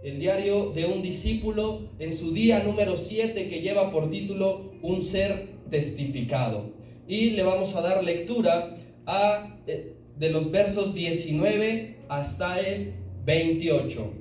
el diario de un discípulo en su día número 7 que lleva por título Un ser testificado. Y le vamos a dar lectura de los versos 19 hasta el 28.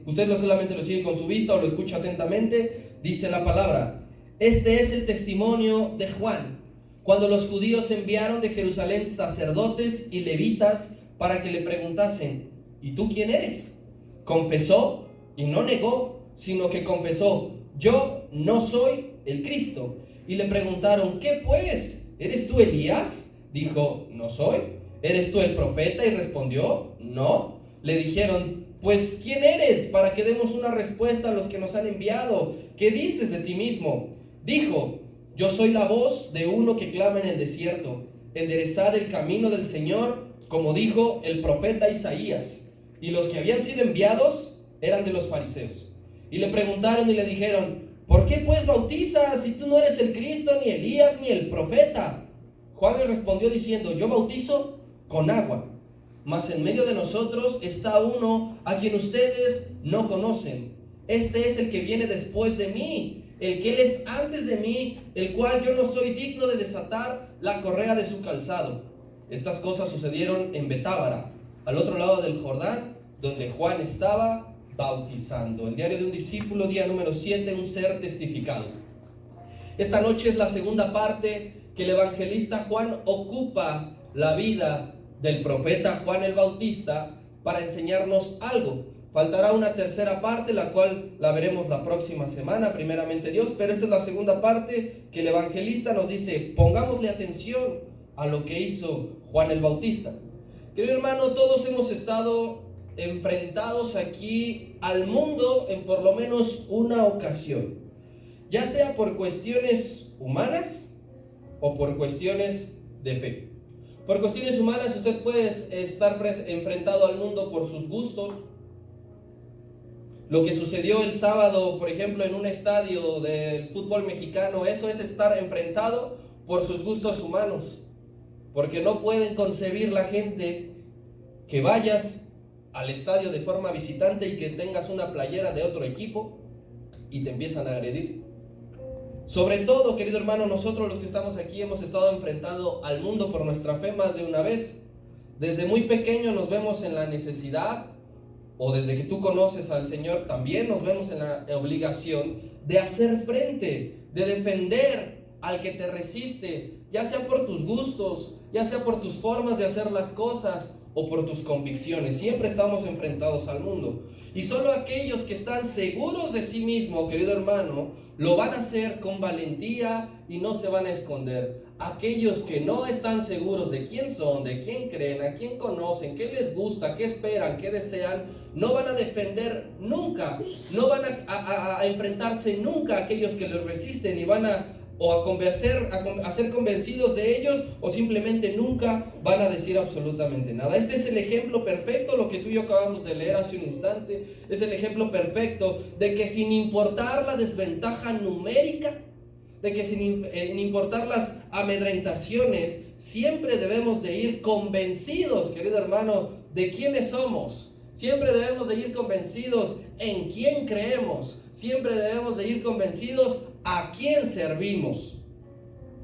Usted no solamente lo sigue con su vista o lo escucha atentamente. Dice la palabra: este es el testimonio de Juan, cuando los judíos enviaron de Jerusalén sacerdotes y levitas para que le preguntasen: ¿y tú quién eres? Confesó y no negó, sino que confesó: yo no soy el Cristo. Y le preguntaron: ¿qué pues? ¿Eres tú Elías? Dijo: no soy. ¿Eres tú el profeta? Y respondió: no. Le dijeron: pues ¿quién eres? Para que demos una respuesta a los que nos han enviado. ¿Qué dices de ti mismo? Dijo: yo soy la voz de uno que clama en el desierto: enderezad el camino del Señor, como dijo el profeta Isaías. Y los que habían sido enviados eran de los fariseos. Y le preguntaron y le dijeron: ¿por qué pues bautizas si tú no eres el Cristo, ni Elías, ni el profeta? Juan le respondió diciendo: yo bautizo con agua, mas en medio de nosotros está uno a quien ustedes no conocen. Este es el que viene después de mí, el que él es antes de mí, el cual yo no soy digno de desatar la correa de su calzado. Estas cosas sucedieron en Betábara, al otro lado del Jordán, donde Juan estaba bautizando. El diario de un discípulo, día número 7, un ser testificado. Esta noche es la segunda parte que el evangelista Juan ocupa la vida del profeta Juan el Bautista para enseñarnos algo. Faltará una tercera parte, la cual la veremos la próxima semana, primeramente Dios, pero esta es la segunda parte que el evangelista nos dice: pongámosle atención a lo que hizo Juan el Bautista. Querido hermano, todos hemos estado enfrentados aquí al mundo en por lo menos una ocasión, ya sea por cuestiones humanas o por cuestiones de fe. Por cuestiones humanas, usted puede estar enfrentado al mundo por sus gustos. Lo que sucedió el sábado, por ejemplo, en un estadio del fútbol mexicano, eso es estar enfrentado por sus gustos humanos, porque no pueden concebir la gente que vayas al estadio de forma visitante y que tengas una playera de otro equipo y te empiezan a agredir. Sobre todo, querido hermano, nosotros los que estamos aquí hemos estado enfrentando al mundo por nuestra fe más de una vez. Desde muy pequeño nos vemos en la necesidad, o desde que tú conoces al Señor también nos vemos en la obligación de hacer frente, de defender al que te resiste, ya sea por tus gustos, ya sea por tus formas de hacer las cosas o por tus convicciones. Siempre estamos enfrentados al mundo. Y solo aquellos que están seguros de sí mismos, querido hermano, lo van a hacer con valentía y no se van a esconder. Aquellos que no están seguros de quién son, de quién creen, a quién conocen, qué les gusta, qué esperan, qué desean, no van a defender nunca, no van a enfrentarse nunca a aquellos que les resisten y van a ser convencidos de ellos, o simplemente nunca van a decir absolutamente nada. Este es el ejemplo perfecto, lo que tú y yo acabamos de leer hace un instante, es el ejemplo perfecto de que sin importar la desventaja numérica, de que sin importar las amedrentaciones, siempre debemos de ir convencidos, querido hermano, de quiénes somos. Siempre debemos de ir convencidos en quién creemos. Siempre debemos de ir convencidos a quién servimos.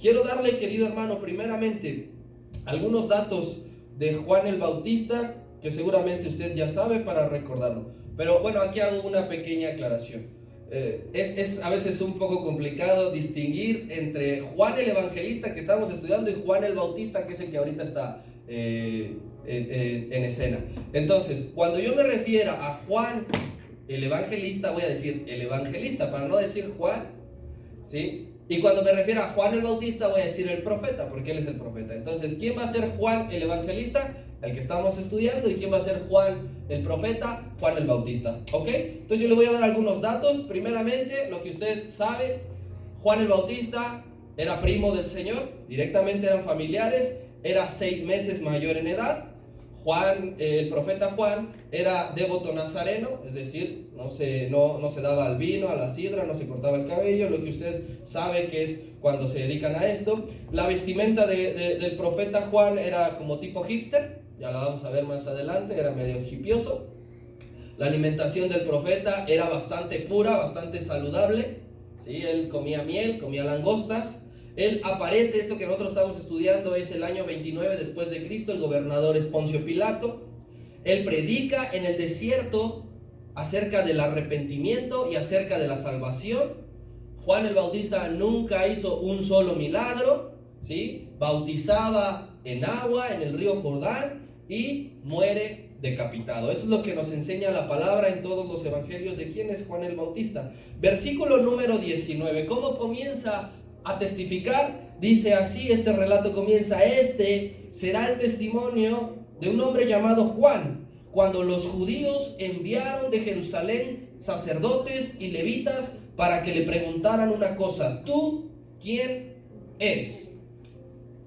Quiero darle, querido hermano, primeramente algunos datos de Juan el Bautista que seguramente usted ya sabe para recordarlo. Pero bueno, aquí hago una pequeña aclaración. Es a veces un poco complicado distinguir entre Juan el Evangelista que estamos estudiando y Juan el Bautista, que es el que ahorita está en escena. Entonces, cuando yo me refiero a Juan el Evangelista, voy a decir el Evangelista para no decir Juan, ¿sí? Y cuando me refiero a Juan el Bautista, voy a decir el profeta, porque él es el profeta. Entonces, ¿quién va a ser Juan el Evangelista? El que estamos estudiando. ¿Y quién va a ser Juan el profeta? Juan el Bautista, ¿ok? Entonces yo le voy a dar algunos datos. Primeramente, lo que usted sabe: Juan el Bautista era primo del Señor, directamente eran familiares, era 6 meses mayor en edad. Juan, el profeta Juan, era devoto nazareno, es decir, no se daba al vino, a la sidra, no se cortaba el cabello, lo que usted sabe que es cuando se dedican a esto. La vestimenta del profeta Juan era como tipo hipster, ya la vamos a ver más adelante, era medio hipioso. La alimentación del profeta era bastante pura, bastante saludable. ¿Sí? Él comía miel, comía langostas. Él aparece, esto que nosotros estamos estudiando es el año 29 después de Cristo, el gobernador es Poncio Pilato. Él predica en el desierto acerca del arrepentimiento y acerca de la salvación. Juan el Bautista nunca hizo un solo milagro, ¿sí? Bautizaba en agua en el río Jordán y muere decapitado. Eso es lo que nos enseña la palabra en todos los evangelios de quién es Juan el Bautista. Versículo número 19. ¿Cómo comienza a testificar? Dice así, este relato comienza: este será el testimonio de un hombre llamado Juan, cuando los judíos enviaron de Jerusalén sacerdotes y levitas para que le preguntaran una cosa: ¿tú quién eres?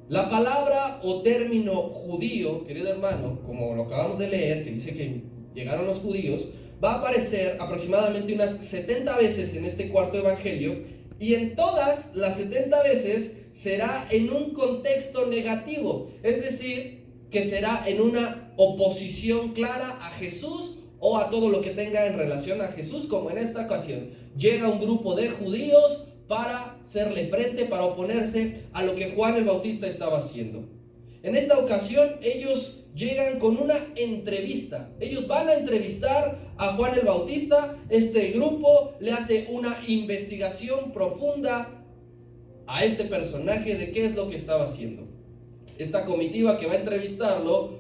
La palabra o término judío, querido hermano, como lo acabamos de leer, que dice que llegaron los judíos, va a aparecer aproximadamente unas 70 veces en este cuarto evangelio, y en todas las 70 veces será en un contexto negativo, es decir, que será en una oposición clara a Jesús o a todo lo que tenga en relación a Jesús, como en esta ocasión. Llega un grupo de judíos para hacerle frente, para oponerse a lo que Juan el Bautista estaba haciendo. En esta ocasión ellos llegan con una entrevista. Ellos van a entrevistar a Juan el Bautista. Este grupo le hace una investigación profunda a este personaje de qué es lo que estaba haciendo. Esta comitiva que va a entrevistarlo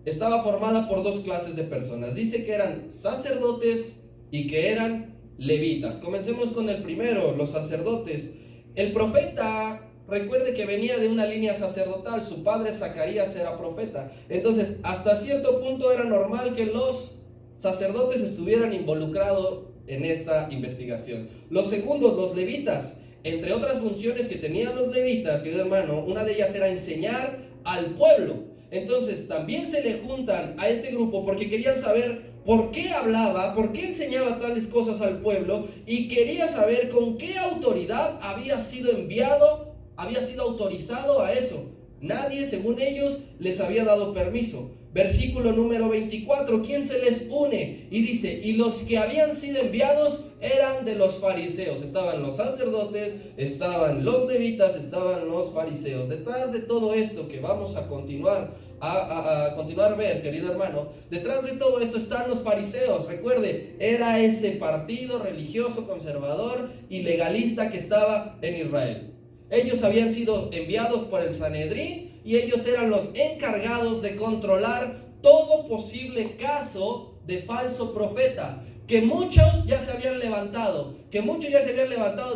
estaba formada por dos clases de personas. Dice que eran sacerdotes y que eran levitas. Comencemos con el primero, los sacerdotes. El profeta, recuerde que venía de una línea sacerdotal, su padre Zacarías era profeta. Entonces, hasta cierto punto era normal que los sacerdotes estuvieran involucrados en esta investigación. Los segundos, los levitas. Entre otras funciones que tenían los levitas, querido hermano, una de ellas era enseñar al pueblo. Entonces también se le juntan a este grupo porque querían saber por qué hablaba, por qué enseñaba tales cosas al pueblo, y quería saber con qué autoridad había sido enviado, había sido autorizado a eso. Nadie, según ellos, les había dado permiso. Versículo número 24, ¿quién se les une? Y dice, y los que habían sido enviados eran de los fariseos. Estaban los sacerdotes, estaban los levitas, estaban los fariseos. Detrás de todo esto que vamos a continuar a ver, querido hermano, detrás de todo esto están los fariseos. Recuerde, era ese partido religioso, conservador y legalista que estaba en Israel. Ellos habían sido enviados por el Sanedrín y ellos eran los encargados de controlar todo posible caso de falso profeta. Que muchos ya se habían levantado,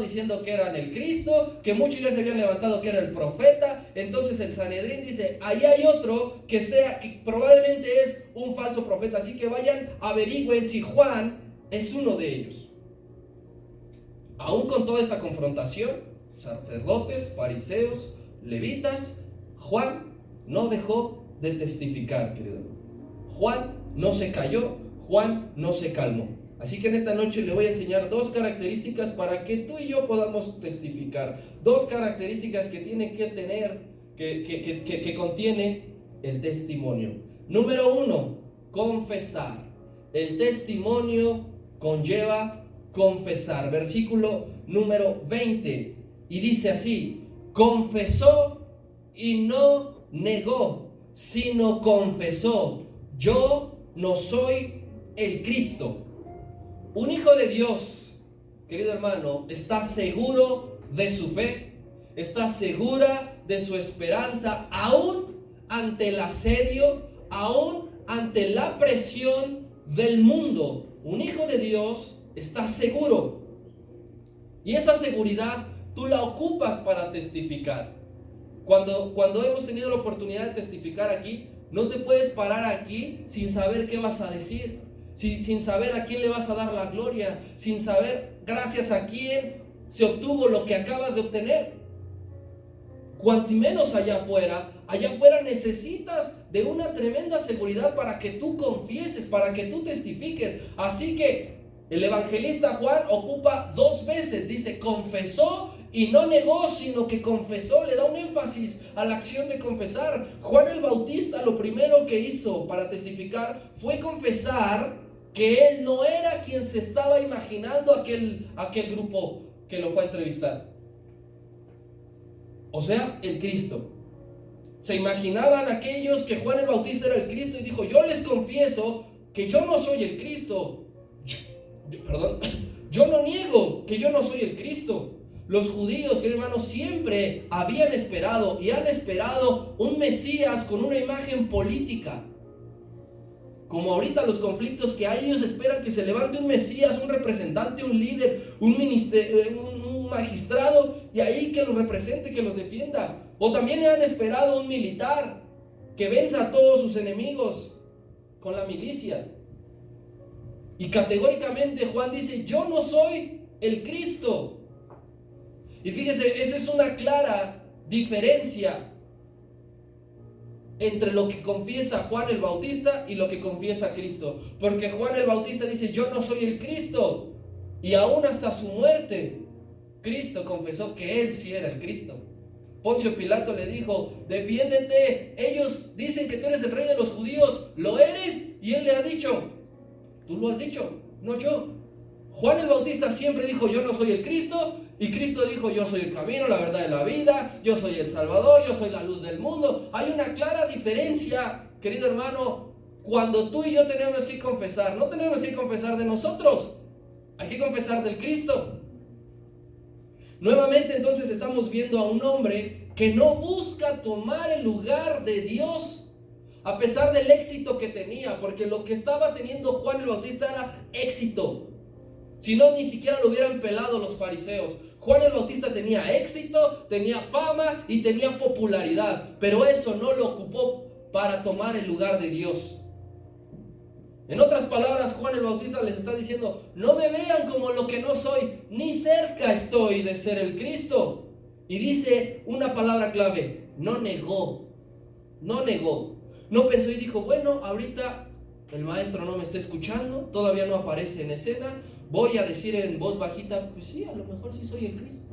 diciendo que eran el Cristo, que muchos ya se habían levantado que era el profeta. Entonces el Sanedrín dice, ahí hay otro que probablemente es un falso profeta, así que vayan, averigüen si Juan es uno de ellos. Aún con toda esta confrontación, sacerdotes, fariseos, levitas, Juan no dejó de testificar, querido hermano. Juan no se cayó, Juan no se calmó. Así que en esta noche le voy a enseñar dos características para que tú y yo podamos testificar. Dos características que tiene que tener, que contiene el testimonio. Número uno, confesar. El testimonio conlleva confesar. Versículo número 20. Y dice así, confesó y no negó, sino confesó, yo no soy el Cristo. Un hijo de Dios, querido hermano, está seguro de su fe, está segura de su esperanza, aún ante el asedio, aún ante la presión del mundo. Un hijo de Dios está seguro. Y esa seguridad tú la ocupas para testificar. Cuando hemos tenido la oportunidad de testificar aquí, no te puedes parar aquí sin saber qué vas a decir, sin saber a quién le vas a dar la gloria, sin saber gracias a quién se obtuvo lo que acabas de obtener. Cuanto menos allá afuera necesitas de una tremenda seguridad para que tú confieses, para que tú testifiques. Así que el evangelista Juan ocupa dos veces, dice confesó y no negó, sino que confesó, le da un énfasis a la acción de confesar. Juan el Bautista lo primero que hizo para testificar fue confesar que él no era quien se estaba imaginando aquel grupo que lo fue a entrevistar. O sea, el Cristo. Se imaginaban aquellos que Juan el Bautista era el Cristo y dijo: yo les confieso que yo no soy el Cristo. Yo no niego que yo no soy el Cristo. Los judíos, queridos hermanos, siempre habían esperado y han esperado un Mesías con una imagen política. Como ahorita los conflictos que hay, ellos esperan que se levante un Mesías, un representante, un líder, un magistrado, y ahí que los represente, que los defienda. O también han esperado un militar que venza a todos sus enemigos con la milicia. Y categóricamente Juan dice: yo no soy el Cristo. Y fíjese, esa es una clara diferencia entre lo que confiesa Juan el Bautista y lo que confiesa Cristo. Porque Juan el Bautista dice: yo no soy el Cristo. Y aún hasta su muerte, Cristo confesó que él sí era el Cristo. Poncio Pilato le dijo: defiéndete, ellos dicen que tú eres el rey de los judíos, ¿lo eres? Y él le ha dicho: tú lo has dicho, no yo. Juan el Bautista siempre dijo: yo no soy el Cristo. Y Cristo dijo: yo soy el camino, la verdad y la vida, yo soy el Salvador, yo soy la luz del mundo. Hay una clara diferencia, querido hermano, cuando tú y yo tenemos que confesar. No tenemos que confesar de nosotros, hay que confesar del Cristo. Nuevamente entonces estamos viendo a un hombre que no busca tomar el lugar de Dios, a pesar del éxito que tenía, porque lo que estaba teniendo Juan el Bautista era éxito. Si no, ni siquiera lo hubieran pelado los fariseos. Juan el Bautista tenía éxito, tenía fama y tenía popularidad, pero eso no lo ocupó para tomar el lugar de Dios. En otras palabras, Juan el Bautista les está diciendo: no me vean como lo que no soy, ni cerca estoy de ser el Cristo. Y dice una palabra clave: no negó. No negó. No pensó y dijo: bueno, ahorita el maestro no me está escuchando, todavía no aparece en escena, voy a decir en voz bajita: pues sí, a lo mejor sí soy el Cristo.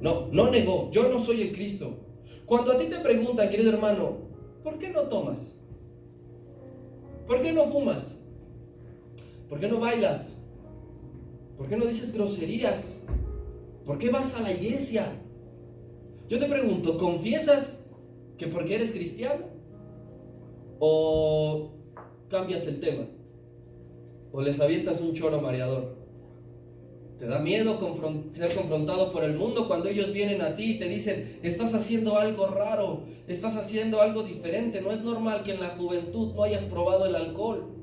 No, no negó: yo no soy el Cristo. Cuando a ti te preguntan, querido hermano, ¿por qué no tomas? ¿Por qué no fumas? ¿Por qué no bailas? ¿Por qué no dices groserías? ¿Por qué vas a la iglesia? Yo te pregunto, ¿confiesas que porque eres cristiano? ¿O cambias el tema? ¿O les avientas un choro mareador? ¿Te da miedo ser confrontado por el mundo cuando ellos vienen a ti y te dicen: estás haciendo algo raro, estás haciendo algo diferente? No es normal que en la juventud no hayas probado el alcohol.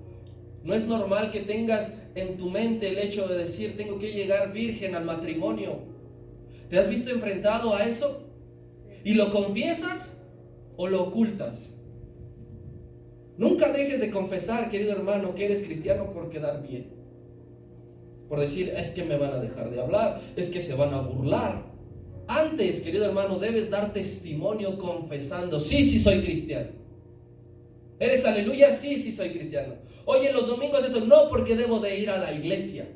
No es normal que tengas en tu mente el hecho de decir: tengo que llegar virgen al matrimonio. ¿Te has visto enfrentado a eso? ¿Y lo confiesas o lo ocultas? Nunca dejes de confesar, querido hermano, que eres cristiano por quedar bien. Por decir: es que me van a dejar de hablar, es que se van a burlar. Antes, querido hermano, debes dar testimonio confesando: sí, sí soy cristiano. ¿Eres aleluya? Sí, sí soy cristiano. Oye, los domingos eso, no, porque debo de ir a la iglesia.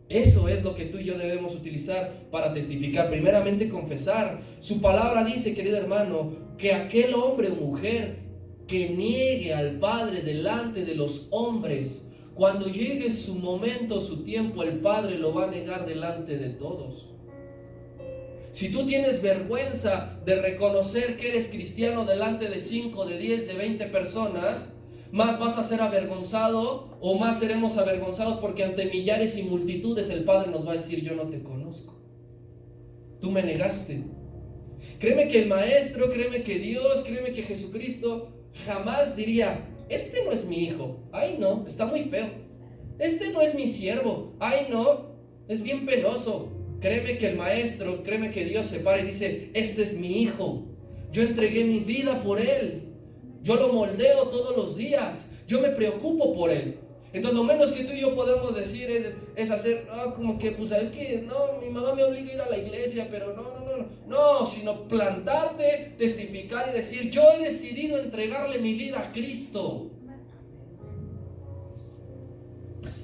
Eso es lo que tú y yo debemos utilizar para testificar. Primeramente, confesar. Su palabra dice, querido hermano, que aquel hombre o mujer que niegue al Padre delante de los hombres, cuando llegue su momento, su tiempo, el Padre lo va a negar delante de todos. Si tú tienes vergüenza de reconocer que eres cristiano delante de 5, de 10, de 20 personas, más vas a ser avergonzado, o más seremos avergonzados, porque ante millares y multitudes el Padre nos va a decir: yo no te conozco, tú me negaste. Créeme que el Maestro, créeme que Dios, créeme que Jesucristo jamás diría: este no es mi hijo, ay no, está muy feo. Este no es mi siervo, ay no, es bien penoso. Créeme que el Maestro, créeme que Dios se para y dice: este es mi hijo, yo entregué mi vida por él, yo lo moldeo todos los días, yo me preocupo por él. Entonces lo menos que tú y yo podemos decir es hacer, no, como que pues es que no, mi mamá me obliga a ir a la iglesia, pero no, sino plantarte, testificar y decir: yo he decidido entregarle mi vida a Cristo.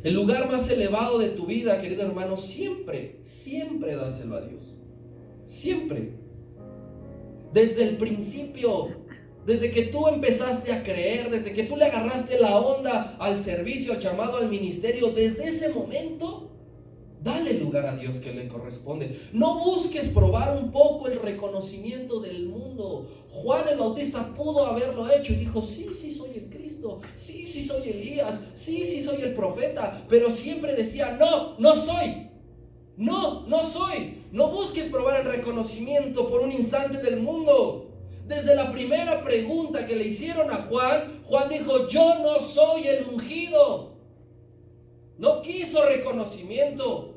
El lugar más elevado de tu vida, querido hermano, siempre dáselo a Dios. Siempre. Desde el principio. Desde que tú empezaste a creer, desde que tú le agarraste la onda al servicio, al llamado, al ministerio, desde ese momento, dale lugar a Dios que le corresponde. No busques probar un poco el reconocimiento del mundo. Juan el Bautista pudo haberlo hecho y dijo, sí, sí soy el Cristo, sí, sí soy Elías, sí, sí soy el profeta, pero siempre decía, no, no soy. No, no soy. No busques probar el reconocimiento por un instante del mundo. Desde la primera pregunta que le hicieron a Juan, Juan dijo, yo no soy el ungido. No quiso reconocimiento.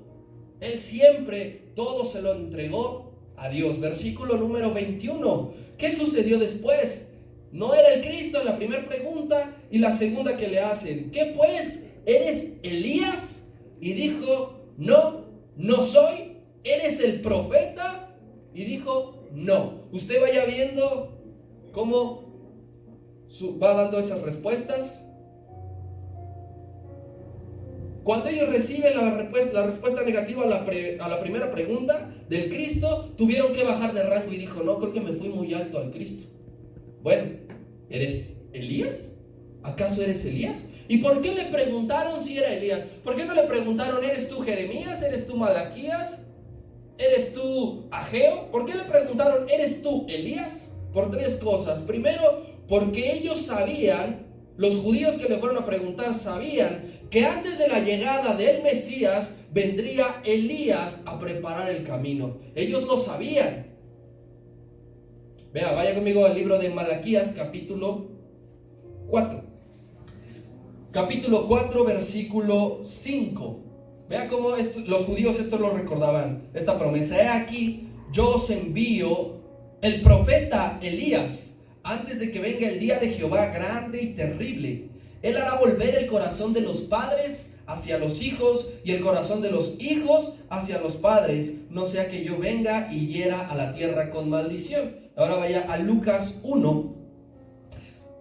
Él siempre todo se lo entregó a Dios. Versículo número 21. ¿Qué sucedió después? No era el Cristo, la primera pregunta, y la segunda que le hacen. ¿Qué pues? ¿Eres Elías? Y dijo, no, no soy. ¿Eres el profeta? Y dijo, no. Usted vaya viendo cómo va dando esas respuestas. Cuando ellos reciben la respuesta negativa a la primera pregunta del Cristo, tuvieron que bajar de rango y dijo, no, creo que me fui muy alto al Cristo. Bueno, ¿eres Elías? ¿Acaso eres Elías? ¿Y por qué le preguntaron si era Elías? ¿Por qué no le preguntaron, ¿eres tú Jeremías? ¿Eres tú Malaquías? ¿Eres tú Ageo? ¿Por qué le preguntaron, ¿eres tú Elías? Por tres cosas. Primero, porque ellos sabían, los judíos que le fueron a preguntar sabían que antes de la llegada del Mesías vendría Elías a preparar el camino. Ellos lo sabían. Vea, vaya conmigo al libro de Malaquías, capítulo 4. Capítulo 4, versículo 5. Vea cómo los judíos esto lo recordaban, esta promesa. He aquí, yo os envío el profeta Elías, antes de que venga el día de Jehová grande y terrible. Él hará volver el corazón de los padres hacia los hijos y el corazón de los hijos hacia los padres, no sea que yo venga y hiera a la tierra con maldición. Ahora vaya a Lucas 1,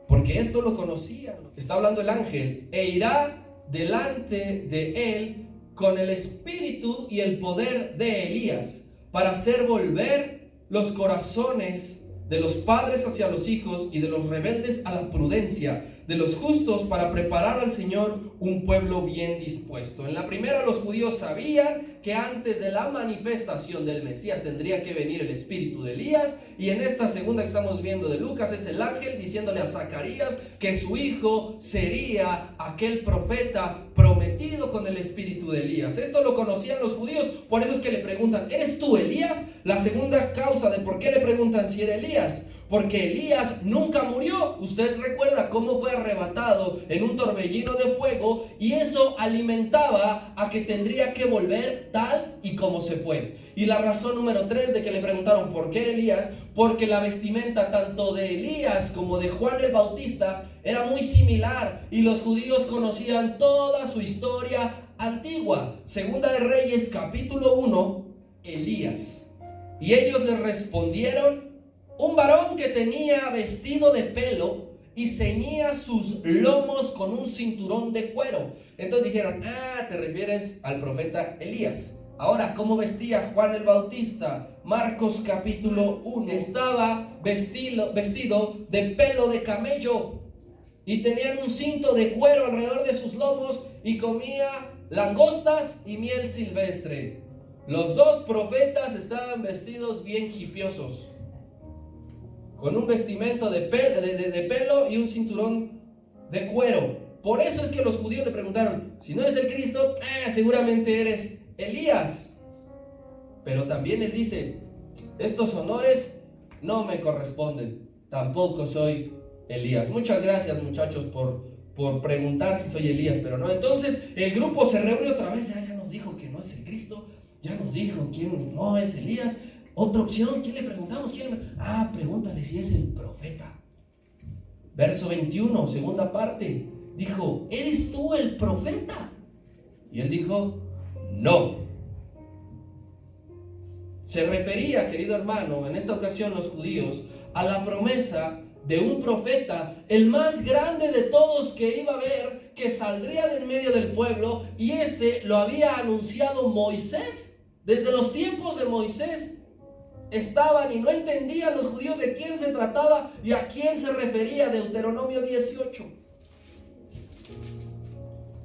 porque esto lo conocían. Está hablando el ángel, e irá delante de él con el espíritu y el poder de Elías, para hacer volver los corazones de los padres hacia los hijos y de los rebeldes a la prudencia, de los justos para preparar al Señor un pueblo bien dispuesto. En la primera, los judíos sabían que antes de la manifestación del Mesías tendría que venir el espíritu de Elías, y en esta segunda que estamos viendo de Lucas es el ángel diciéndole a Zacarías que su hijo sería aquel profeta prometido con el espíritu de Elías. Esto lo conocían los judíos, por eso es que le preguntan, ¿eres tú Elías? La segunda causa de por qué le preguntan si era Elías, porque Elías nunca murió. Usted recuerda cómo fue arrebatado en un torbellino de fuego, y eso alimentaba a que tendría que volver tal y como se fue. Y la razón número 3 de que le preguntaron por qué era Elías, porque la vestimenta tanto de Elías como de Juan el Bautista era muy similar, y los judíos conocían toda su historia antigua. Segunda de Reyes, capítulo 1, Elías. Y ellos le respondieron, un varón que tenía vestido de pelo y ceñía sus lomos con un cinturón de cuero. Entonces dijeron, te refieres al profeta Elías. Ahora, ¿cómo vestía Juan el Bautista? Marcos capítulo 1. Estaba vestido de pelo de camello y tenían un cinto de cuero alrededor de sus lomos y comía langostas y miel silvestre. Los dos profetas estaban vestidos bien hipiosos, con un vestimento de pelo y un cinturón de cuero. Por eso es que los judíos le preguntaron, si no eres el Cristo, seguramente eres Elías. Pero también él dice, estos honores no me corresponden, tampoco soy Elías. Muchas gracias, muchachos, por preguntar si soy Elías, pero no. Entonces el grupo se reúne otra vez, ya nos dijo que no es el Cristo, ya nos dijo quién no es Elías. Otra opción, ¿quién le preguntamos? Pregúntale si es el profeta. Verso 21, segunda parte. Dijo, ¿eres tú el profeta? Y él dijo, no. Se refería, querido hermano, en esta ocasión los judíos, a la promesa de un profeta, el más grande de todos que iba a haber, que saldría de en medio del pueblo, y lo había anunciado Moisés. Desde los tiempos de Moisés, estaban y no entendían los judíos de quién se trataba y a quién se refería. Deuteronomio 18,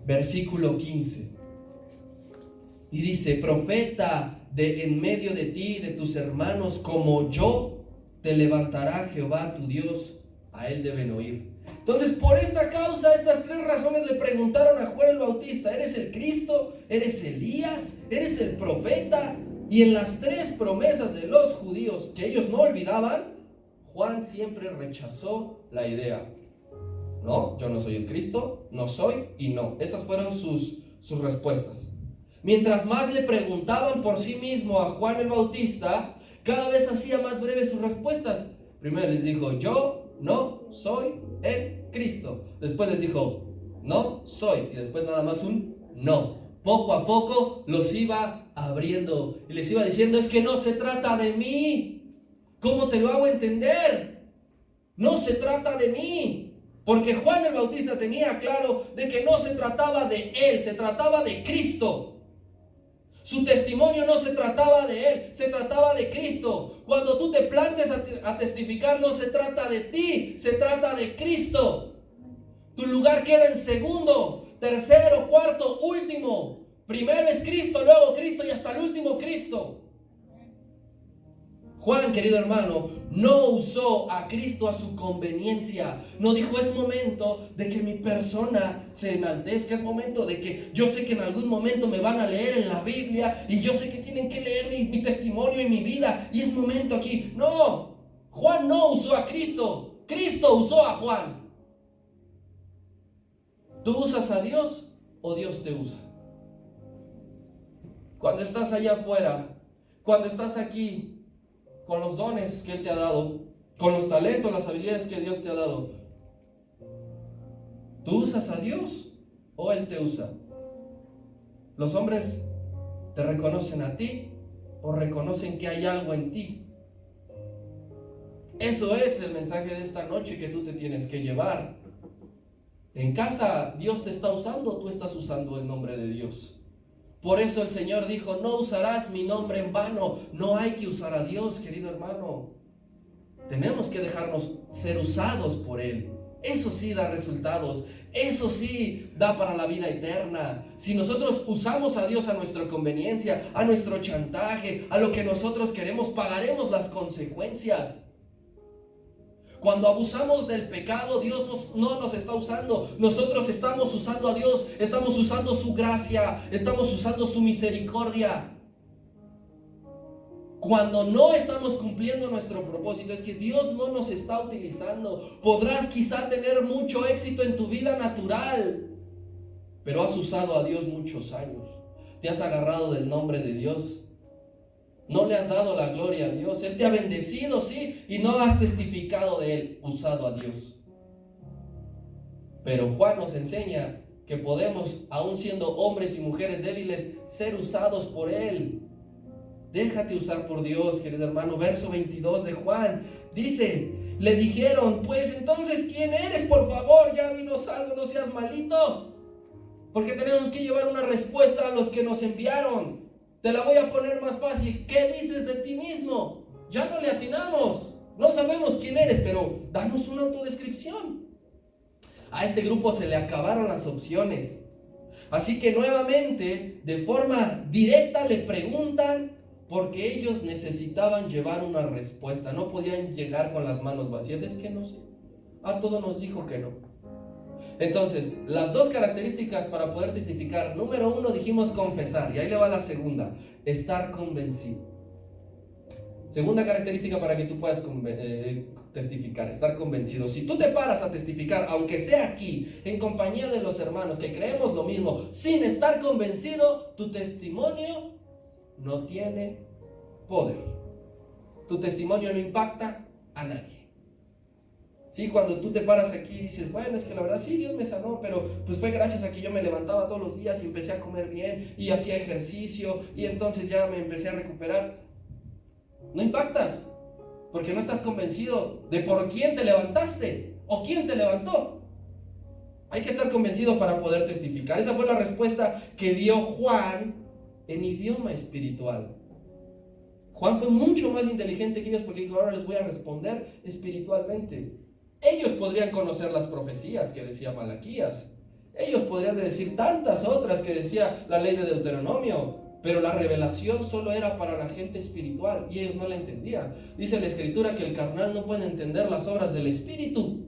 versículo 15. Y dice: profeta de en medio de ti y de tus hermanos como yo, te levantará Jehová tu Dios, a él deben oír. Entonces, por esta causa, estas tres razones le preguntaron a Juan el Bautista: ¿eres el Cristo? ¿Eres Elías? ¿Eres el profeta? Y en las tres promesas de los judíos que ellos no olvidaban, Juan siempre rechazó la idea. No, yo no soy el Cristo, no soy y no. Esas fueron sus respuestas. Mientras más le preguntaban por sí mismo a Juan el Bautista, cada vez hacía más breves sus respuestas. Primero les dijo: yo no soy el Cristo. Después les dijo: no soy. Y después nada más un no. Poco a poco los iba abriendo y les iba diciendo: es que no se trata de mí. ¿Cómo te lo hago entender? No se trata de mí. Porque Juan el Bautista tenía claro de que no se trataba de él, se trataba de Cristo. Su testimonio no se trataba de él, se trataba de Cristo. Cuando tú te plantes a testificar, no se trata de ti, se trata de Cristo. Tu lugar queda en segundo, tercero, cuarto, último. Primero es Cristo, luego Cristo y hasta el último Cristo. Juan, querido hermano, no usó a Cristo a su conveniencia. No dijo: es momento de que mi persona se enaltezca, es momento de que yo sé que en algún momento me van a leer en la Biblia y yo sé que tienen que leer mi testimonio y mi vida y es momento aquí. No, Juan no usó a Cristo, Cristo usó a Juan. ¿Tú usas a Dios o Dios te usa? Cuando estás allá afuera, cuando estás aquí, con los dones que Él te ha dado, con los talentos, las habilidades que Dios te ha dado, ¿tú usas a Dios o Él te usa? ¿Los hombres te reconocen a ti o reconocen que hay algo en ti? Eso es el mensaje de esta noche que tú te tienes que llevar. En casa, ¿Dios te está usando o tú estás usando el nombre de Dios? Por eso el Señor dijo: no usarás mi nombre en vano. No hay que usar a Dios, querido hermano. Tenemos que dejarnos ser usados por Él. Eso sí da resultados. Eso sí da para la vida eterna. Si nosotros usamos a Dios a nuestra conveniencia, a nuestro chantaje, a lo que nosotros queremos, pagaremos las consecuencias. Cuando abusamos del pecado, Dios no nos está usando. Nosotros estamos usando a Dios. Estamos usando su gracia. Estamos usando su misericordia. Cuando no estamos cumpliendo nuestro propósito, es que Dios no nos está utilizando. Podrás quizá tener mucho éxito en tu vida natural, pero has usado a Dios muchos años. Te has agarrado del nombre de Dios. No le has dado la gloria a Dios. Él te ha bendecido, sí, y no has testificado de Él, usado a Dios. Pero Juan nos enseña que podemos, aun siendo hombres y mujeres débiles, ser usados por Él. Déjate usar por Dios, querido hermano. Verso 22 de Juan dice: le dijeron: pues entonces, ¿quién eres? Por favor, ya dinos algo, no seas malito, porque tenemos que llevar una respuesta a los que nos enviaron. Te la voy a poner más fácil. ¿Qué dices de ti mismo? Ya no le atinamos. No sabemos quién eres, pero danos una autodescripción. A este grupo se le acabaron las opciones. Así que nuevamente, de forma directa, le preguntan, porque ellos necesitaban llevar una respuesta. No podían llegar con las manos vacías. Es que no sé. A todos nos dijo que no. Entonces, las dos características para poder testificar: número uno, dijimos confesar, y ahí le va la segunda: estar convencido. Segunda característica para que tú puedas testificar: estar convencido. Si tú te paras a testificar, aunque sea aquí, en compañía de los hermanos que creemos lo mismo, sin estar convencido, tu testimonio no tiene poder. Tu testimonio no impacta a nadie. Sí, cuando tú te paras aquí y dices: bueno, es que la verdad sí, Dios me sanó, pero pues fue gracias a que yo me levantaba todos los días y empecé a comer bien y hacía ejercicio y entonces ya me empecé a recuperar. No impactas, porque no estás convencido de por quién te levantaste o quién te levantó. Hay que estar convencido para poder testificar. Esa fue la respuesta que dio Juan en idioma espiritual. Juan fue mucho más inteligente que ellos porque dijo, ahora les voy a responder espiritualmente. Ellos podrían conocer las profecías que decía Malaquías. Ellos podrían decir tantas otras que decía la ley de Deuteronomio. Pero la revelación solo era para la gente espiritual y ellos no la entendían. Dice la Escritura que el carnal no puede entender las obras del Espíritu.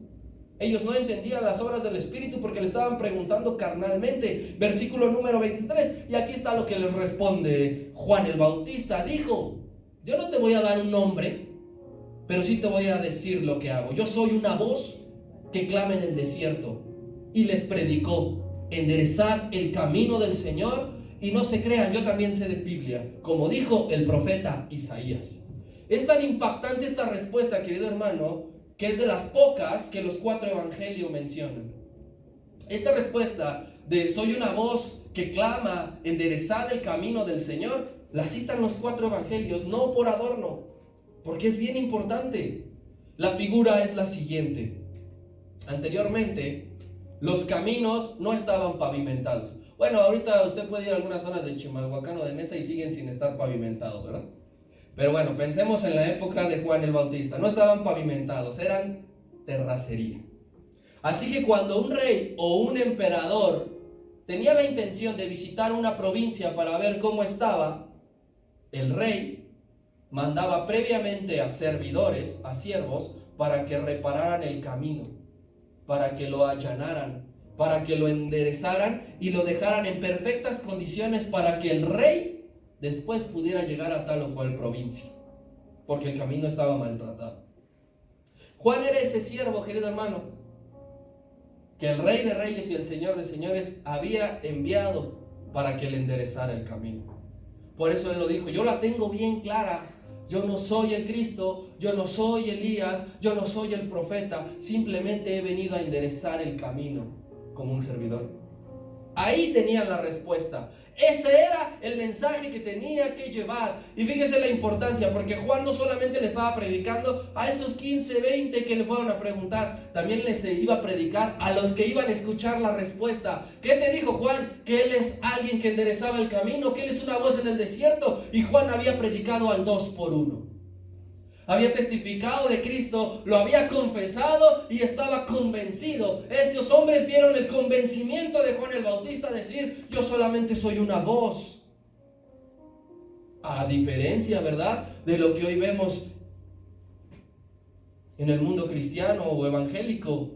Ellos no entendían las obras del Espíritu porque le estaban preguntando carnalmente. Versículo número 23. Y aquí está lo que les responde Juan el Bautista. Dijo, yo no te voy a dar un nombre, pero sí te voy a decir lo que hago. Yo soy una voz que clama en el desierto. Y les predicó, enderezad el camino del Señor. Y no se crean, yo también sé de Biblia, como dijo el profeta Isaías. Es tan impactante esta respuesta, querido hermano, que es de las pocas que los 4 evangelios mencionan. Esta respuesta de soy una voz que clama, enderezad el camino del Señor, la citan los 4 evangelios, no por adorno, porque es bien importante. La figura es la siguiente. Anteriormente, los caminos no estaban pavimentados. Bueno, ahorita usted puede ir a algunas zonas de Chimalhuacán o de Nesa y siguen sin estar pavimentados, ¿verdad? Pero bueno, pensemos en la época de Juan el Bautista. No estaban pavimentados, eran terracería. Así que cuando un rey o un emperador tenía la intención de visitar una provincia para ver cómo estaba, el rey mandaba previamente a servidores, a siervos, para que repararan el camino, para que lo allanaran, para que lo enderezaran y lo dejaran en perfectas condiciones para que el rey después pudiera llegar a tal o cual provincia, porque el camino estaba maltratado. Juan era ese siervo, querido hermano, que el Rey de Reyes y el Señor de Señores había enviado para que le enderezara el camino. Por eso él lo dijo, yo la tengo bien clara. Yo no soy el Cristo, yo no soy Elías, yo no soy el profeta, simplemente he venido a enderezar el camino como un servidor. Ahí tenían la respuesta. Ese era el mensaje que tenía que llevar. Y fíjese la importancia, porque Juan no solamente le estaba predicando a esos 15, 20 que le fueron a preguntar, también les iba a predicar a los que iban a escuchar la respuesta. ¿Qué te dijo Juan? Que él es alguien que enderezaba el camino, que él es una voz en el desierto. Y Juan había predicado al 2 por 1. Había testificado de Cristo, lo había confesado y estaba convencido. Esos hombres vieron el convencimiento de Juan el Bautista decir, yo solamente soy una voz. A diferencia, ¿verdad?, de lo que hoy vemos en el mundo cristiano o evangélico.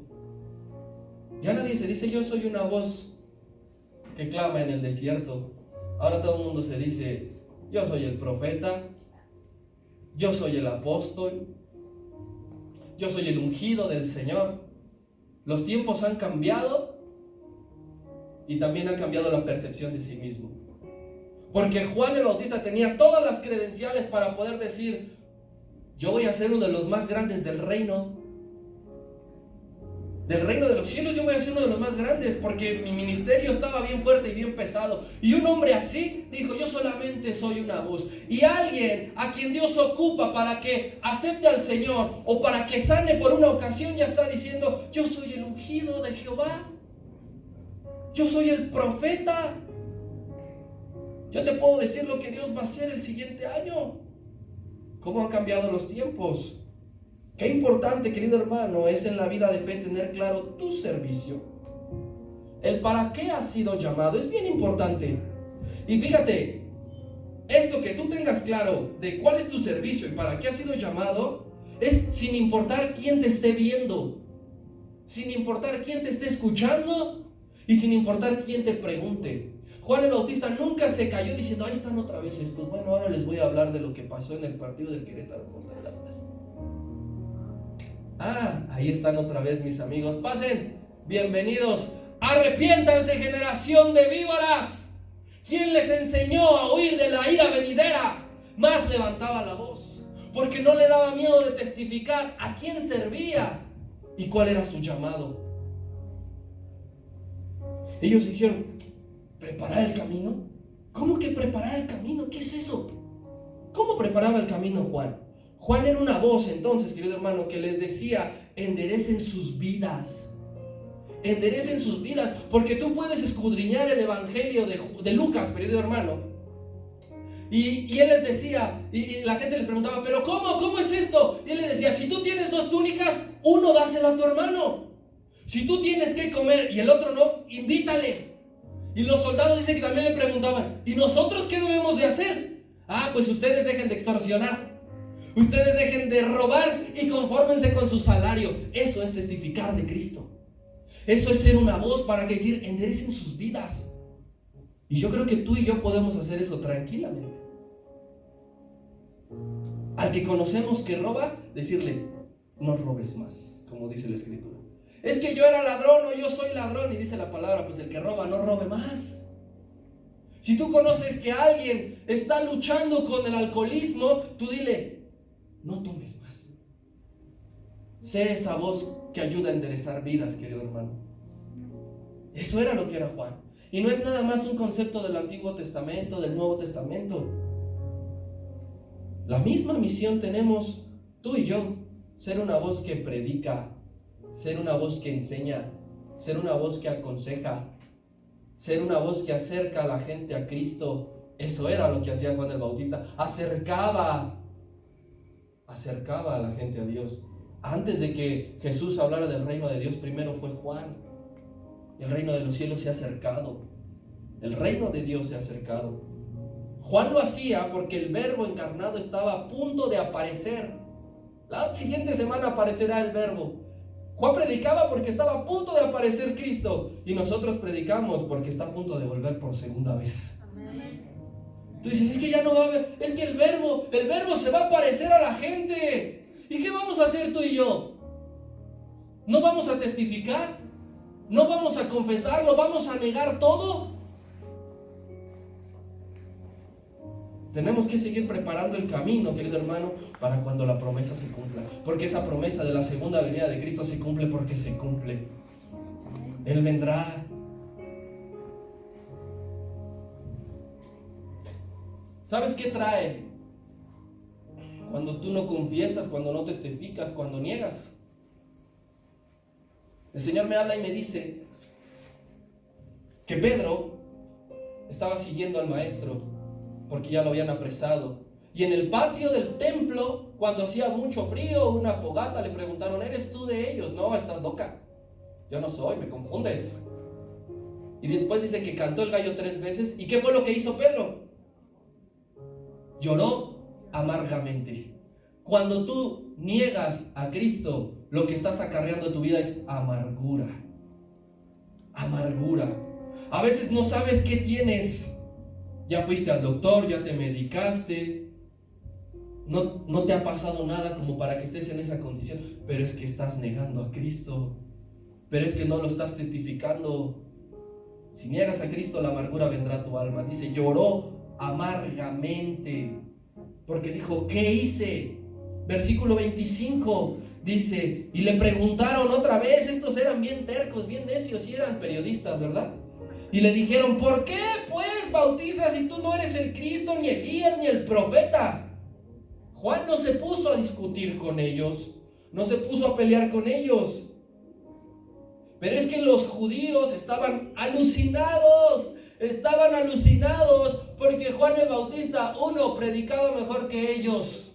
Ya nadie se dice, yo soy una voz que clama en el desierto. Ahora todo el mundo se dice, yo soy el profeta. Yo soy el apóstol, yo soy el ungido del Señor. Los tiempos han cambiado y también ha cambiado la percepción de sí mismo. Porque Juan el Bautista tenía todas las credenciales para poder decir, yo voy a ser uno de los más grandes del reino de los cielos, yo voy a ser uno de los más grandes, porque mi ministerio estaba bien fuerte y bien pesado. Y un hombre así dijo, yo solamente soy una voz. Y alguien a quien Dios ocupa para que acepte al Señor o para que sane por una ocasión, ya está diciendo, yo soy el ungido de Jehová, yo soy el profeta, yo te puedo decir lo que Dios va a hacer el siguiente año. ¿Cómo han cambiado los tiempos? Qué importante, querido hermano, es en la vida de fe tener claro tu servicio. El para qué has sido llamado es bien importante. Y fíjate, esto que tú tengas claro de cuál es tu servicio y para qué has sido llamado, es sin importar quién te esté viendo, sin importar quién te esté escuchando y sin importar quién te pregunte. Juan el Bautista nunca se cayó diciendo, ahí están otra vez estos. Bueno, ahora les voy a hablar de lo que pasó en el partido del Querétaro contra el Atlas. Ahí están otra vez mis amigos. Pasen, bienvenidos. Arrepiéntanse, generación de víboras. ¿Quién les enseñó a huir de la ira venidera? Más levantaba la voz, porque no le daba miedo de testificar a quién servía y cuál era su llamado. Ellos dijeron, ¿preparar el camino? ¿Cómo que preparar el camino? ¿Qué es eso? ¿Cómo preparaba el camino Juan? Juan era una voz entonces, querido hermano, que les decía, enderecen sus vidas. Enderecen sus vidas, porque tú puedes escudriñar el evangelio de Lucas, querido hermano, Y él les decía, y la gente les preguntaba, ¿pero cómo es esto? Y él les decía, si tú tienes 2 túnicas, uno dáselo a tu hermano. Si tú tienes que comer y el otro no, invítale. Y los soldados dicen que también le preguntaban, ¿y nosotros qué debemos de hacer? Pues ustedes dejen de extorsionar, ustedes dejen de robar y confórmense con su salario. Eso es testificar de Cristo. Eso es ser una voz para que decir, enderecen sus vidas. Y yo creo que tú y yo podemos hacer eso tranquilamente. Al que conocemos que roba, decirle, no robes más, como dice la Escritura. Es que yo era ladrón o yo soy ladrón, y dice la palabra, pues el que roba no robe más. Si tú conoces que alguien está luchando con el alcoholismo, tú dile, no tomes más. Sé esa voz que ayuda a enderezar vidas, querido hermano. Eso era lo que era Juan. Y no es nada más un concepto del Antiguo Testamento, del Nuevo Testamento. La misma misión tenemos tú y yo. Ser una voz que predica, ser una voz que enseña, ser una voz que aconseja, ser una voz que acerca a la gente a Cristo. Eso era lo que hacía Juan el Bautista. Acercaba a la gente a Dios. Antes de que Jesús hablara del reino de Dios, primero fue Juan. El reino de los cielos se ha acercado. El reino de Dios se ha acercado. Juan lo hacía porque el Verbo encarnado estaba a punto de aparecer. La siguiente semana aparecerá el Verbo. Juan predicaba porque estaba a punto de aparecer Cristo. Y nosotros predicamos porque está a punto de volver por segunda vez. Amén. Tú dices, es que ya no va a haber, es que el verbo se va a aparecer a la gente. ¿Y qué vamos a hacer tú y yo? ¿No vamos a testificar? ¿No vamos a confesar? ¿No vamos a negar todo? Tenemos que seguir preparando el camino, querido hermano, para cuando la promesa se cumpla. Porque esa promesa de la segunda venida de Cristo se cumple porque se cumple. Él vendrá. ¿Sabes qué trae? Cuando tú no confiesas, cuando no testificas, cuando niegas. El Señor me habla y me dice que Pedro estaba siguiendo al maestro porque ya lo habían apresado. Y en el patio del templo, cuando hacía mucho frío, una fogata, le preguntaron, ¿eres tú de ellos? No, estás loca. Yo no soy, me confundes. Y después dice que cantó el gallo 3 veces. ¿Y qué fue lo que hizo Pedro? Lloró amargamente. Cuando tú niegas a Cristo, lo que estás acarreando en tu vida es amargura. Amargura. A veces no sabes qué tienes. Ya fuiste al doctor, ya te medicaste. No te ha pasado nada como para que estés en esa condición. Pero es que estás negando a Cristo. Pero es que no lo estás testificando. Si niegas a Cristo, la amargura vendrá a tu alma. Dice, lloró amargamente. Porque dijo, ¿qué hice? Versículo 25 dice, y le preguntaron otra vez, estos eran bien tercos, bien necios, y eran periodistas, ¿verdad? Y le dijeron, ¿por qué pues bautizas si tú no eres el Cristo, ni Elías, ni el profeta? Juan no se puso a discutir con ellos, no se puso a pelear con ellos. Pero es que los judíos estaban alucinados porque Juan el Bautista, 1, predicaba mejor que ellos.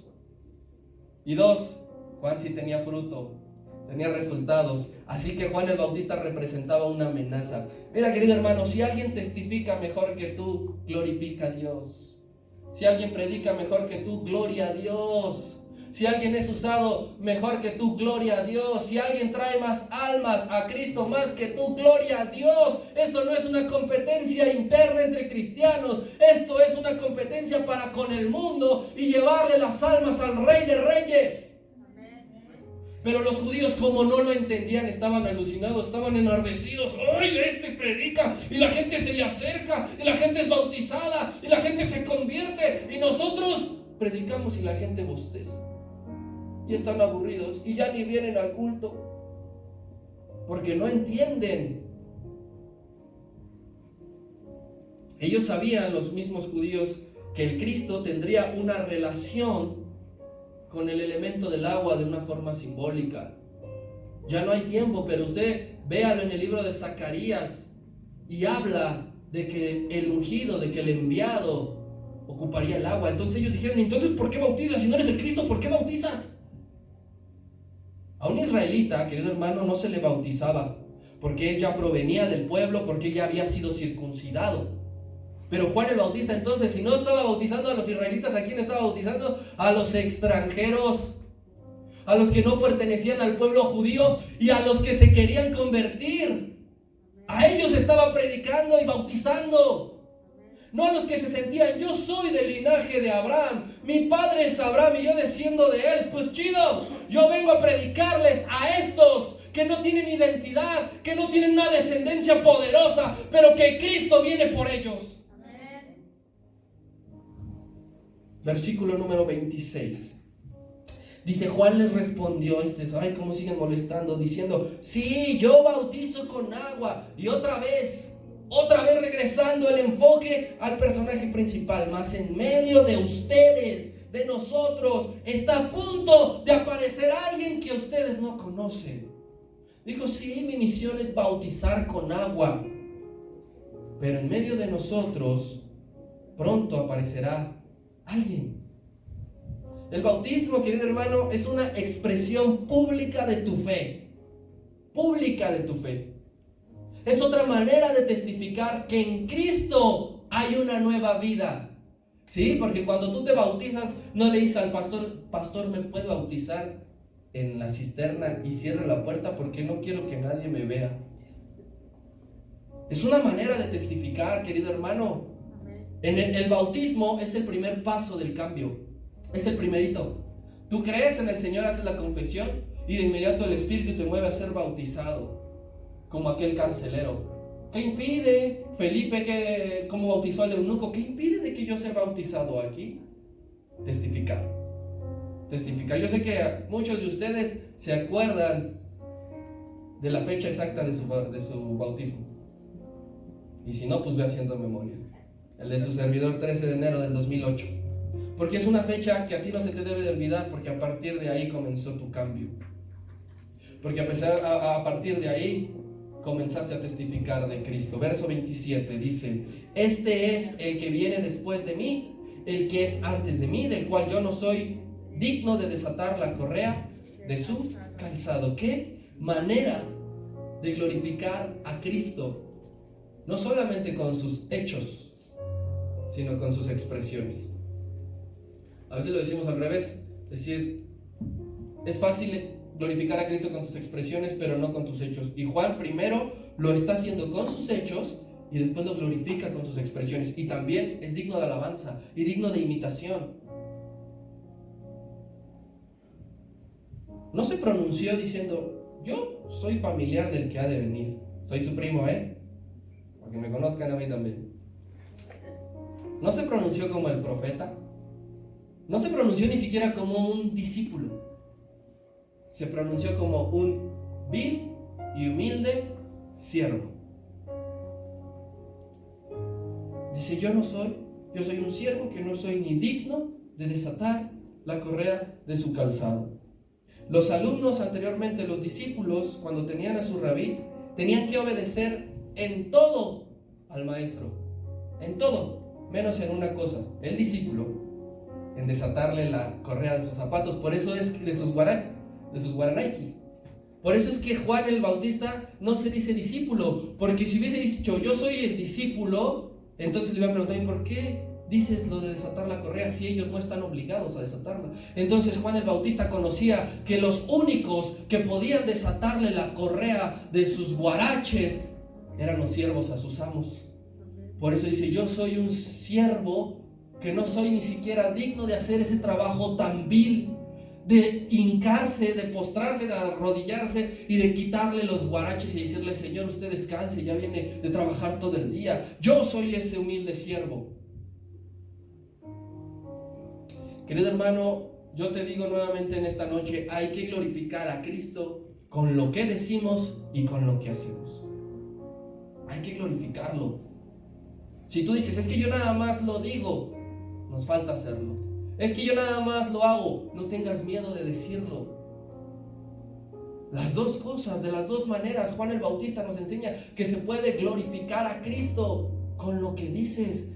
Y 2, Juan sí tenía fruto, tenía resultados. Así que Juan el Bautista representaba una amenaza. Mira, querido hermano, si alguien testifica mejor que tú, glorifica a Dios. Si alguien predica mejor que tú, gloria a Dios. Si alguien es usado mejor que tú, gloria a Dios. Si alguien trae más almas a Cristo más que tú, gloria a Dios. Esto no es una competencia interna entre cristianos. Esto es una competencia para con el mundo y llevarle las almas al Rey de Reyes. Pero los judíos, como no lo entendían, estaban alucinados, estaban enardecidos. ¡Ay, este predica! Y la gente se le acerca, y la gente es bautizada, y la gente se convierte. Y nosotros predicamos y la gente bosteza. Y están aburridos y ya ni vienen al culto porque no entienden. Ellos sabían, los mismos judíos, que el Cristo tendría una relación con el elemento del agua de una forma simbólica. Ya no hay tiempo, pero usted véalo en el libro de Zacarías y habla de que el ungido, de que el enviado ocuparía el agua. Entonces ellos dijeron, entonces ¿por qué bautizas? Si no eres el Cristo, ¿por qué bautizas? A un israelita, querido hermano, no se le bautizaba porque él ya provenía del pueblo, porque él ya había sido circuncidado. Pero Juan el Bautista, entonces, si no estaba bautizando a los israelitas, ¿a quién estaba bautizando? A los extranjeros, a los que no pertenecían al pueblo judío y a los que se querían convertir. A ellos estaba predicando y bautizando. No a los que se sentían, yo soy del linaje de Abraham, mi padre es Abraham y yo desciendo de él. Pues chido, yo vengo a predicarles a estos que no tienen identidad, que no tienen una descendencia poderosa, pero que Cristo viene por ellos. Amén. Versículo número 26. Dice, Juan les respondió, ay, cómo siguen molestando, diciendo, sí, yo bautizo con agua. Y otra vez regresando el enfoque al personaje principal, mas en medio de ustedes, de nosotros, está a punto de aparecer alguien que ustedes no conocen. Dijo, sí, mi misión es bautizar con agua, pero en medio de nosotros pronto aparecerá alguien. El bautismo, querido hermano, es una expresión pública de tu fe. Pública de tu fe. Es otra manera de testificar que en Cristo hay una nueva vida. Sí, porque cuando tú te bautizas, no le dices al pastor, pastor, ¿me puede bautizar en la cisterna y cierre la puerta porque no quiero que nadie me vea? Es una manera de testificar, querido hermano. El bautismo es el primer paso del cambio. Es el primerito. Tú crees en el Señor, haces la confesión y de inmediato el Espíritu te mueve a ser bautizado. Como aquel carcelero. ¿Qué impide, Felipe, cómo bautizó al eunuco? ¿Qué impide de que yo sea bautizado aquí? Testificar. Yo sé que muchos de ustedes se acuerdan de la fecha exacta de su bautismo. Y si no, pues ve haciendo memoria. El de su servidor, 13 de enero del 2008. Porque es una fecha que a ti no se te debe de olvidar, porque a partir de ahí comenzó tu cambio. Porque a partir de ahí comenzaste a testificar de Cristo. Verso 27 dice, este es el que viene después de mí, el que es antes de mí, del cual yo no soy digno de desatar la correa de su calzado. ¿Qué manera de glorificar a Cristo? No solamente con sus hechos, sino con sus expresiones. A veces lo decimos al revés, es decir, es fácil glorificar a Cristo con tus expresiones, pero no con tus hechos. Y Juan primero lo está haciendo con sus hechos y después lo glorifica con sus expresiones. Y también es digno de alabanza y digno de imitación. No se pronunció diciendo, yo soy familiar del que ha de venir. Soy su primo, para que me conozcan a mí también. No se pronunció como el profeta. No se pronunció ni siquiera como un discípulo. Se pronunció como un vil y humilde siervo. Dice, yo soy un siervo que no soy ni digno de desatar la correa de su calzado. Los alumnos anteriormente, los discípulos, cuando tenían a su rabí, tenían que obedecer en todo al maestro. En todo, menos en una cosa, el discípulo, en desatarle la correa de sus zapatos. Por eso es de sus guaranaiki. Por eso es que Juan el Bautista no se dice discípulo, porque si hubiese dicho yo soy el discípulo, entonces le iba a preguntar, ¿y por qué dices lo de desatar la correa si ellos no están obligados a desatarla? Entonces Juan el Bautista conocía que los únicos que podían desatarle la correa de sus guaraches eran los siervos a sus amos. Por eso dice, yo soy un siervo que no soy ni siquiera digno de hacer ese trabajo tan vil, de hincarse, de postrarse, de arrodillarse y de quitarle los guaraches y decirle, Señor, usted descanse, ya viene de trabajar todo el día. Yo soy ese humilde siervo. Querido hermano, yo te digo nuevamente en esta noche, hay que glorificar a Cristo con lo que decimos y con lo que hacemos. Hay que glorificarlo. Si tú dices, es que yo nada más lo digo, nos falta hacerlo. Es que yo nada más lo hago, no tengas miedo de decirlo. Las dos cosas, de las dos maneras, Juan el Bautista nos enseña que se puede glorificar a Cristo con lo que dices.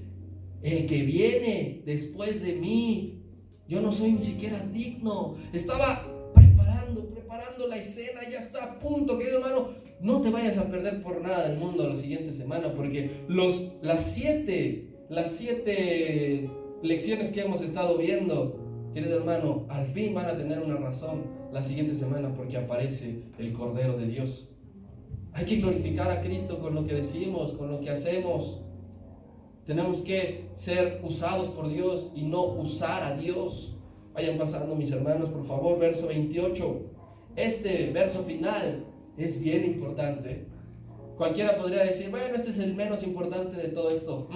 el que viene después de mí, yo no soy ni siquiera digno. Estaba preparando la escena, ya está a punto, querido hermano. No te vayas a perder por nada del mundo la siguiente semana, porque las siete lecciones que hemos estado viendo, querido hermano, al fin van a tener una razón la siguiente semana, porque aparece el Cordero de Dios. Hay que glorificar a Cristo con lo que decimos, con lo que hacemos. Tenemos que ser usados por Dios y no usar a Dios. Vayan pasando, mis hermanos, por favor, verso 28. Este verso final es bien importante. Cualquiera podría decir, bueno, este es el menos importante de todo esto.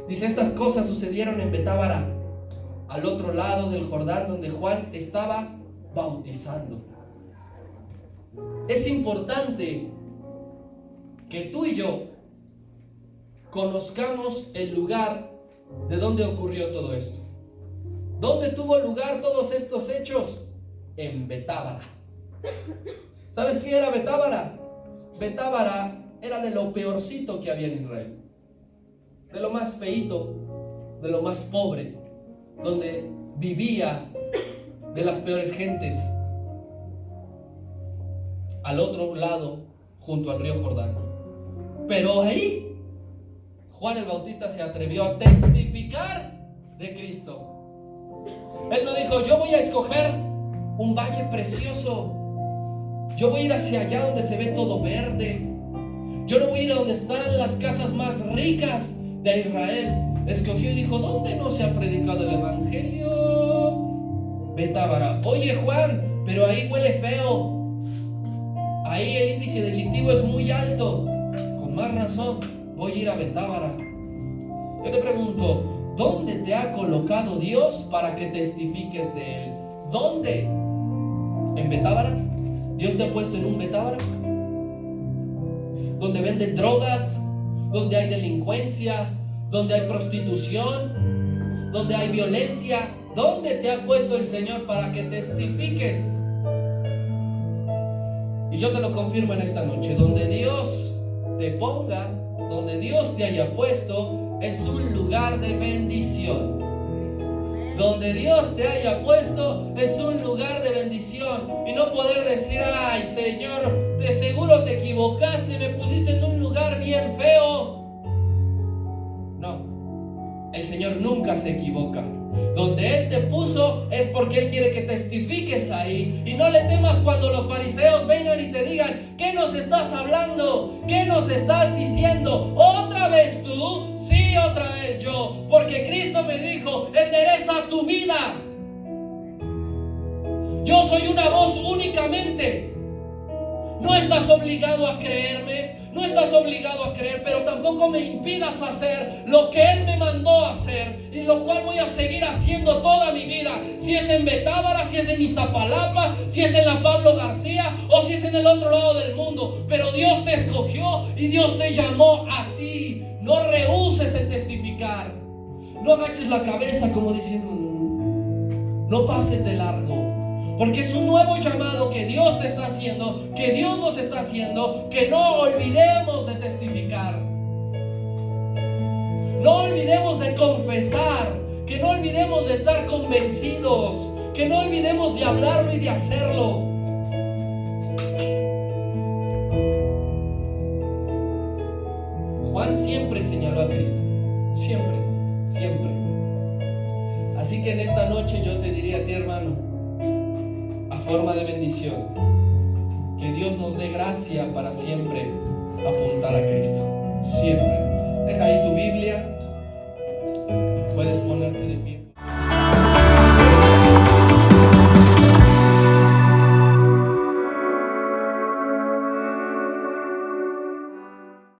Dice, estas cosas sucedieron en Betábara, al otro lado del Jordán, donde Juan estaba bautizando. Es importante que tú y yo conozcamos el lugar de donde ocurrió todo esto. ¿Dónde tuvo lugar todos estos hechos? En Betábara. ¿Sabes qué era Betábara? Betábara era de lo peorcito que había en Israel, de lo más feíto, de lo más pobre, donde vivía de las peores gentes, al otro lado, junto al río Jordán. Pero ahí Juan el Bautista se atrevió a testificar de Cristo. Él no dijo, yo voy a escoger un valle precioso, yo voy a ir hacia allá donde se ve todo verde, yo no voy a ir a donde están las casas más ricas de Israel. Escogió y dijo, ¿dónde no se ha predicado el evangelio? Betábara. Oye, Juan, pero ahí huele feo, ahí el índice delictivo es muy alto. Con más razón voy a ir a Betábara. Yo te pregunto, ¿dónde te ha colocado Dios para que testifiques de Él? ¿Dónde? ¿En Betábara? ¿Dios te ha puesto en un Betábara? Donde venden drogas, donde hay delincuencia, donde hay prostitución, donde hay violencia. ¿Dónde te ha puesto el Señor para que testifiques? Y yo te lo confirmo en esta noche, donde Dios te ponga, donde Dios te haya puesto, es un lugar de bendición. Donde Dios te haya puesto es un lugar de bendición. Y no poder decir, ay Señor, de seguro te equivocaste, me pusiste en un lugar bien feo. No, el Señor nunca se equivoca. Donde Él te puso es porque Él quiere que testifiques ahí. Y no le temas cuando los fariseos vengan y te digan, ¿qué nos estás hablando? ¿Qué nos estás diciendo? ¿Otra vez tú? Sí, otra vez yo. Porque Cristo me dijo, endereza tu vida. Yo soy una voz únicamente. No estás obligado a creerme, no estás obligado a creer, pero tampoco me impidas hacer lo que Él me mandó a hacer, y lo cual voy a seguir haciendo toda mi vida. Si es en Betábara, si es en Iztapalapa, si es en la Pablo García o si es en el otro lado del mundo. Pero Dios te escogió y Dios te llamó a ti. No rehúses en testificar. No agaches la cabeza como diciendo, no pases de largo. Porque es un nuevo llamado que Dios te está haciendo, que Dios nos está haciendo, que no olvidemos de testificar. No olvidemos de confesar, que no olvidemos de estar convencidos, que no olvidemos de hablarlo y de hacerlo. Juan siempre señaló a Cristo, siempre, siempre. Así que en esta noche yo te diría a ti, hermano, forma de bendición, que Dios nos dé gracia para siempre apuntar a Cristo, siempre. Deja ahí tu Biblia, puedes ponerte de pie.